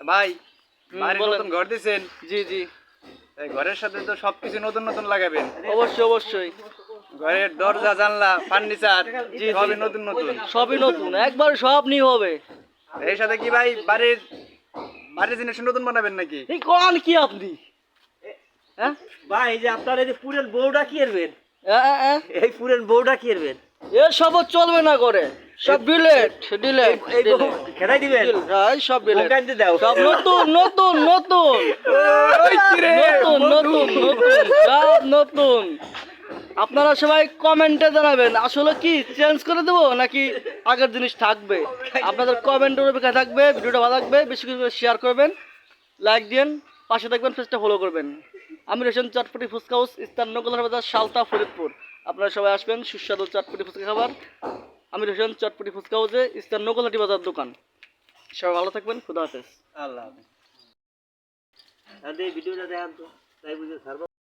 ভাই বাড়ি নতুন ঘর দিছেন, জি জি এই ঘরের সাথে তো সবকিছু নতুন নতুন লাগাবেন। অবশ্যই অবশ্যই ঘরের দরজা জানলা ফার্নিচার সবই নতুন নতুন। সবই নতুন, একবার সব নিউ হবে। এর সাথে কি ভাই বাড়ির বাড়ির জিনিস নতুন বানাবেন নাকি? এই কোন কি আপনি হ্যাঁ ভাই এই যে আপনার এই যে পুরেন বউটা কি এরবেন? হ্যাঁ এই পুরেন বউটা কি এরবেন? এসব চলবে না করে, সব ডিলেট ডিলেট এই বউ খেলাই দিবেন? সব ডিলেট, বউ কাইন্দে দাও। সব নতুন নতুন নতুন ওই কি রে, নতুন নতুন নতুন সব নতুন। আপনারা সবাই কমেন্টে জানাবেন আসলে কি চেঞ্জ করে দেবো নাকি আগের জিনিস থাকবে। আপনাদের কমেন্টের অপেক্ষা থাকবে। ভিডিওটা ভালো লাগবে, বেশি করে শেয়ার করবেন, লাইক দিন, পাশে থাকবেন, পেজটা ফলো করবেন। আমি রয়েছেন চটপটি ফুচকা হাউস, স্থান নকলার বাজার, সালতা, ফরিদপুর। আপনারা সবাই আসবেন সুস্বাদু চটপটি ফুচকা খাবার। আমি রয়েছেন চটপটি ফুচকা হাউসে, স্থান নকলাটি বাজার দোকান। সবাই ভালো থাকবেন, খুদা হাফেজ। আল্লাহ হাফেজ। আর এই ভিডিওটা দেখান তো, তাই বুঝে ছাড়বো।